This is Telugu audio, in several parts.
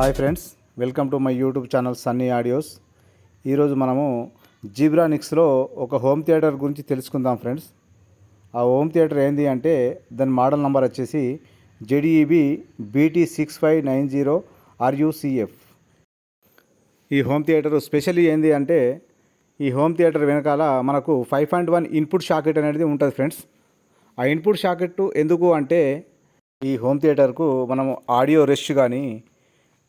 Hi friends, welcome to my YouTube channel Sunny audios. ఈరోజు మనము జీబ్రానిక్స్లో ఒక హోమ్ థియేటర్ గురించి తెలుసుకుందాం ఫ్రెండ్స్. ఆ హోమ్ థియేటర్ ఏంది అంటే దాని మోడల్ నెంబర్ వచ్చేసి ZEB BT6590 RUCF. ఈ హోమ్ థియేటర్ స్పెషల్లీ ఏంది అంటే ఈ హోమ్ థియేటర్ వెనకాల మనకు 5.1 ఇన్పుట్ షాకెట్ అనేది ఉంటుంది ఫ్రెండ్స్. ఆ ఇన్పుట్ షాకెట్ ఎందుకు అంటే ఈ హోమ్ థియేటర్కు మనము ఆడియో రెష్ కానీ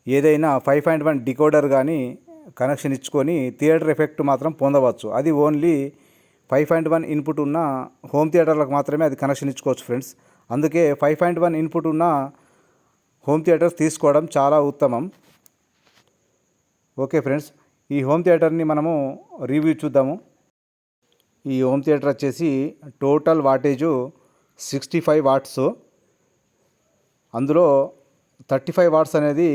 ఏదైనా 5.1 డికోడర్ కానీ కనెక్షన్ ఇచ్చుకొని థియేటర్ ఎఫెక్ట్ మాత్రం పొందవచ్చు. అది ఓన్లీ 5.1 ఇన్పుట్ ఉన్న హోమ్ థియేటర్లకు మాత్రమే అది కనెక్షన్ ఇచ్చుకోవచ్చు ఫ్రెండ్స్. అందుకే 5.1 ఇన్పుట్ ఉన్న హోమ్ థియేటర్స్ తీసుకోవడం చాలా ఉత్తమం. ఓకే ఫ్రెండ్స్, ఈ హోమ్ థియేటర్ని మనము రివ్యూ చూద్దాము. ఈ హోమ్ థియేటర్ వచ్చేసి టోటల్ వాటేజు 65 వాట్స్. అందులో 35 వాట్స్ అనేది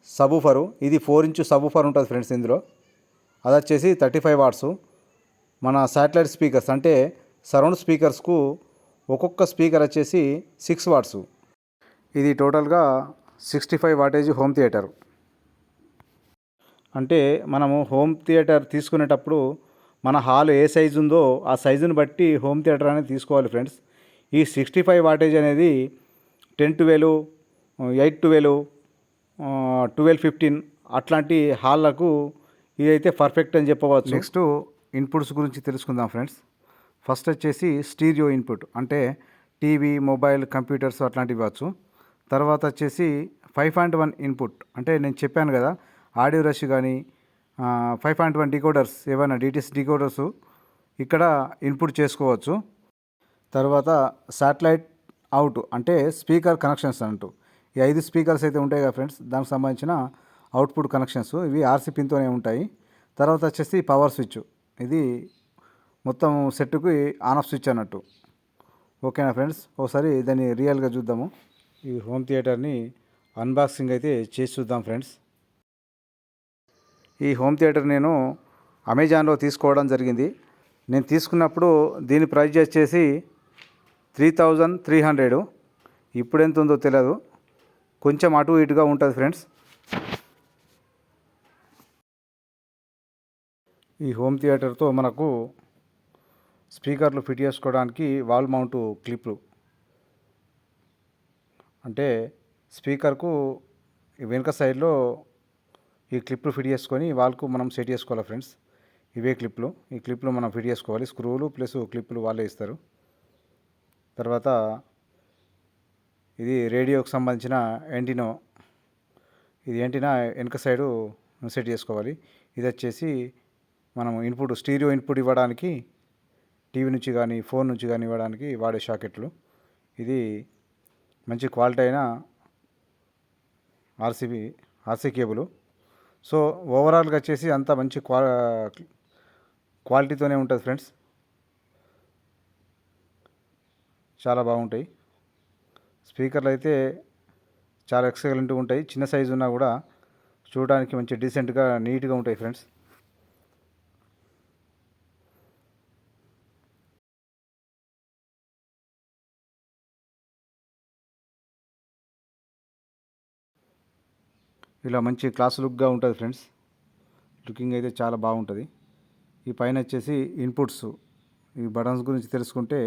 సబూఫరు. ఇది 4 ఇంచ్ సబూఫర్ ఉంటుంది ఫ్రెండ్స్. ఇందులో అది వచ్చేసి 35 వాట్స్. మన శాటిలైట్ స్పీకర్స్ అంటే సరౌండ్ స్పీకర్స్కు ఒక్కొక్క స్పీకర్ వచ్చేసి 6 వాట్స్. ఇది టోటల్గా 65 వాటేజ్ హోమ్ థియేటర్. అంటే మనము హోమ్ థియేటర్ తీసుకునేటప్పుడు మన హాల్ ఏ సైజు ఉందో ఆ సైజుని బట్టి హోమ్ థియేటర్ అనేది తీసుకోవాలి ఫ్రెండ్స్. ఈ 65 వాటేజ్ అనేది 10-12, 8-12, 12-15 అట్లాంటి హాల్లకు ఇదైతే పర్ఫెక్ట్ అని చెప్పవచ్చు. నెక్స్ట్ ఇన్పుట్స్ గురించి తెలుసుకుందాం ఫ్రెండ్స్. ఫస్ట్ వచ్చేసి స్టీరియో ఇన్పుట్ అంటే టీవీ, మొబైల్, కంప్యూటర్స్ అట్లాంటివి ఇవ్వచ్చు. తర్వాత వచ్చేసి 5.1 ఇన్పుట్ అంటే నేను చెప్పాను కదా ఆడియో రష్ కానీ 5.1 డికోడర్స్ ఏమైనా డిటిఎస్ డికోడర్స్ ఇక్కడ ఇన్పుట్ చేసుకోవచ్చు. తర్వాత శాటిలైట్ అవుట్ అంటే స్పీకర్ కనెక్షన్స్ అంటూ ఈ 5 స్పీకర్స్ అయితే ఉంటాయి కదా ఫ్రెండ్స్, దానికి సంబంధించిన అవుట్పుట్ కనెక్షన్స్ ఇవి ఆర్సీ పిన్తోనే ఉంటాయి. తర్వాత వచ్చేసి పవర్ స్విచ్, ఇది మొత్తం సెట్కి ఆన్ ఆఫ్ స్విచ్ అన్నట్టు. ఓకేనా ఫ్రెండ్స్, ఒకసారి దాన్ని రియల్గా చూద్దాము. ఈ హోమ్ థియేటర్ని అన్బాక్సింగ్ అయితే చేసి చూద్దాం ఫ్రెండ్స్. ఈ హోమ్ థియేటర్ నేను అమెజాన్లో తీసుకోవడం జరిగింది. నేను తీసుకున్నప్పుడు దీని ప్రైస్ వచ్చేసి 3300. ఇప్పుడు ఎంత ఉందో తెలియదు, కొంచెం అటు ఇటుగా ఉంటుంది ఫ్రెండ్స్. ఈ హోమ్ థియేటర్తో మనకు స్పీకర్లు ఫిట్ చేసుకోవడానికి వాల్ మౌంట్ క్లిప్లు అంటే స్పీకర్కు వెనుక సైడ్లో ఈ క్లిప్లు ఫిట్ చేసుకొని వాల్కు మనం సెట్ చేసుకోవాలి ఫ్రెండ్స్. ఇవే క్లిప్లు, ఈ క్లిప్లు మనం ఫిట్ చేసుకోవాలి. స్క్రూలు ప్లస్ క్లిప్లు వాళ్ళే ఇస్తారు. తర్వాత ఇది రేడియోకి సంబంధించిన యాంటీనా. ఇది యాంటీనా వెనక సైడు సెట్ చేసుకోవాలి. ఇది వచ్చేసి మనం ఇన్పుట్ స్టీరియో ఇన్పుట్ ఇవ్వడానికి టీవీ నుంచి కానీ ఫోన్ నుంచి కానీ ఇవ్వడానికి వాడే షాకెట్లు. ఇది మంచి క్వాలిటీ అయిన ఆర్సీ కేబుల్. సో ఓవరాల్గా వచ్చేసి అంతా మంచి క్వాలిటీతోనే ఉంటుంది ఫ్రెండ్స్. చాలా బాగుంటాయి స్పీకర్లు అయితే, చాలా ఎక్సలెంట్గా ఉంటాయి. చిన్న సైజు ఉన్నా కూడా చూడడానికి మంచి డీసెంట్గా నీట్గా ఉంటాయి ఫ్రెండ్స్. ఇలా మంచి క్లాస్ లుక్గా ఉంటుంది ఫ్రెండ్స్. లుకింగ్ అయితే చాలా బాగుంటుంది. ఈ పైన వచ్చేసి ఇన్పుట్స్, ఈ బటన్స్ గురించి తెలుసుకుంటే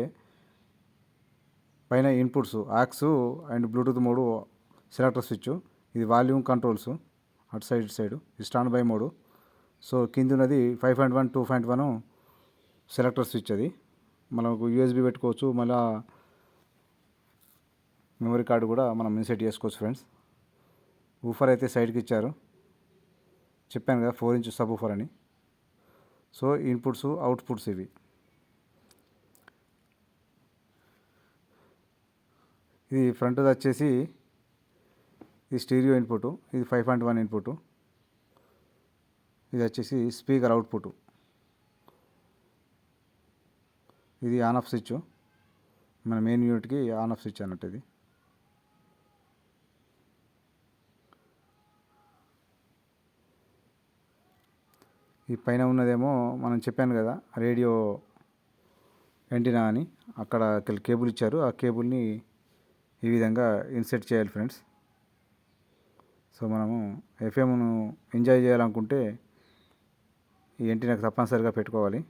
పైన inputs aux and Bluetooth mode, selector switch, ఇది వాల్యూమ్ కంట్రోల్స్ అటు సైడ్ ఇటు సైడ్, ఇది స్టాండ్ బై మోడు. సో కింద ఉన్నది 5.1 2.1 సెలెక్టర్ స్విచ్. అది మనకు USB పెట్టుకోవచ్చు, మళ్ళీ మెమరీ కార్డు కూడా మనం ఇన్సెట్ చేసుకోవచ్చు ఫ్రెండ్స్. ఊఫర్ అయితే సైడ్కి ఇచ్చారు, చెప్పాను కదా 4 ఇంచ్ సబ్ ఊఫర్ అని. సో ఇన్పుట్స్ అవుట్పుట్స్ ఇవి. ఇది ఫ్రంట్ వచ్చేసి ఇది స్టీరియో ఇన్పుట్, ఇది 5.1 ఇన్పుట్. ఇది వచ్చేసి స్పీకర్ అవుట్పుట్. ఇది ఆన్ ఆఫ్ స్విచ్, మన మెయిన్ యూనిట్కి ఆన్ ఆఫ్ స్విచ్ అన్నట్టు. ఇది ఈ పైన ఉన్నదేమో మనం చెప్పాను కదా రేడియో యాంటీనా అని, అక్కడ కేబుల్ ఇచ్చారు. ఆ కేబుల్ని ఈ విధంగా ఇన్సెట్ చేయాలి ఫ్రెండ్స్. సో మనము ఎఫ్ఎంను ఎంజాయ్ చేయాలనుకుంటే ఈ యాంటీనా తప్పనిసరిగా పెట్టుకోవాలి.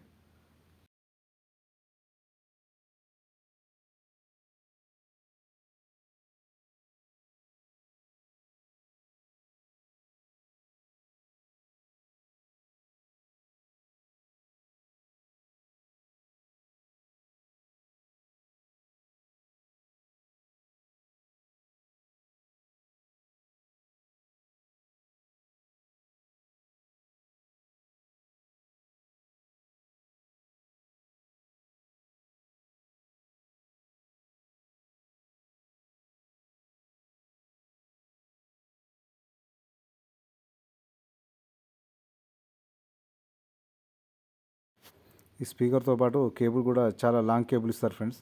ఈ స్పీకర్తో పాటు కేబుల్ కూడా చాలా లాంగ్ కేబుల్ ఇస్తారు ఫ్రెండ్స్.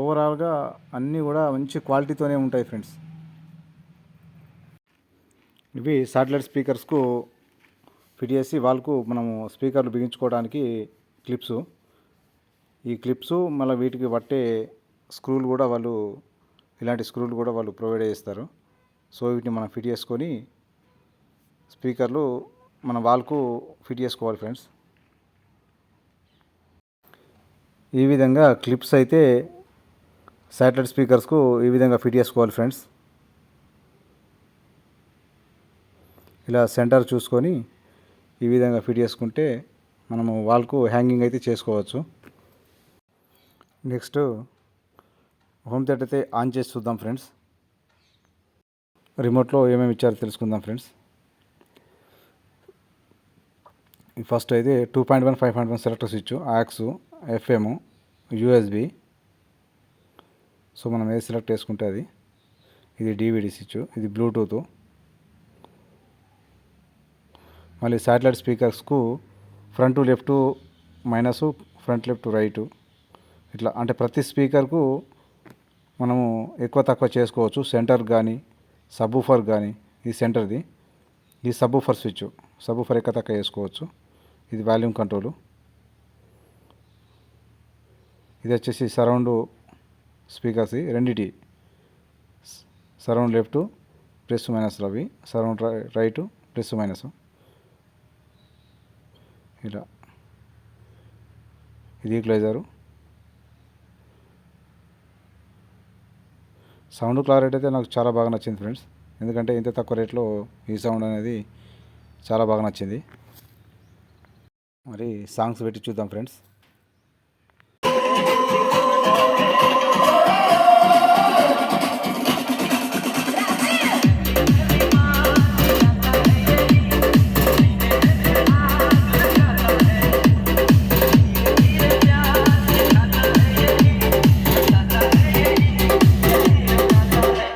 ఓవరాల్గా అన్నీ కూడా మంచి క్వాలిటీతోనే ఉంటాయి ఫ్రెండ్స్. ఇవి శాటిలైట్ స్పీకర్స్కు ఫిట్ చేసి వాళ్ళకు మనము స్పీకర్లు బిగించుకోవడానికి క్లిప్స్. ఈ క్లిప్స్ మళ్ళీ వీటికి పట్టే స్క్రూలు కూడా వాళ్ళు ఇలాంటి స్క్రూలు కూడా వాళ్ళు ప్రొవైడ్ చేస్తారు. సో వీటిని మనం ఫిట్ చేసుకొని స్పీకర్లు మన వాల్కు ఫిట్ చేసుకోవాలి ఫ్రెండ్స్. ఈ విధంగా క్లిప్స్ అయితే శాటిలైట్ స్పీకర్స్కు ఈ విధంగా ఫిట్ చేసుకోవాలి ఫ్రెండ్స్. ఇలా సెంటర్ చూసుకొని ఈ విధంగా ఫిట్ చేసుకుంటే మనము వాల్కు హ్యాంగింగ్ అయితే చేసుకోవచ్చు. నెక్స్ట్ హోమ్ థియేటర్ అయితే ఆన్ చేసి చూద్దాం ఫ్రెండ్స్. రిమోట్లో ఏమేమి ఇచ్చారో తెలుసుకుందాం ఫ్రెండ్స్. ఫస్ట్ అయితే 2.1 5.1 selector switch, aux, FM, USB. So మనం ఏది సెలెక్ట్ చేసుకుంటే అది. ఇది డివిడి స్విచ్, ఇది బ్లూటూత్. మళ్ళీ శాటిలైట్ స్పీకర్స్కు front left minus, front left right, ఇట్లా అంటే ప్రతి స్పీకర్కు మనము ఎక్కువ తక్కువ చేసుకోవచ్చు. సెంటర్ కానీ సబ్వూఫర్ కానీ, ఈ సెంటర్ది, ఈ సబ్వూఫర్ స్విచ్, సబ్వూఫర్ ఎక్కువ తక్కువ చేసుకోవచ్చు. ఇది వాల్యూమ్ కంట్రోలు. ఇది వచ్చేసి సరౌండ్ స్పీకర్స్ రెండిటి, surround left plus minus Ravi, surround right plus minus. ఇలా ఇది ఈక్వలైజరు. సౌండ్ క్లారిటీ అయితే నాకు చాలా బాగా నచ్చింది ఫ్రెండ్స్. ఎందుకంటే ఇంత తక్కువ రేట్లో ఈ సౌండ్ అనేది చాలా బాగా నచ్చింది. మరి సాంగ్స్ పెట్టి చూద్దాం friends.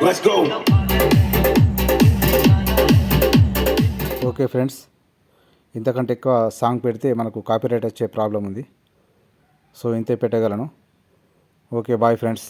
Let's go. Okay friends, ఇంతకంటే ఎక్కువ సాంగ్ పెడితే మనకు కాపీరైట్ వచ్చే ప్రాబ్లం ఉంది. సో ఇంతే పెట్టగలను. Okay, bye friends.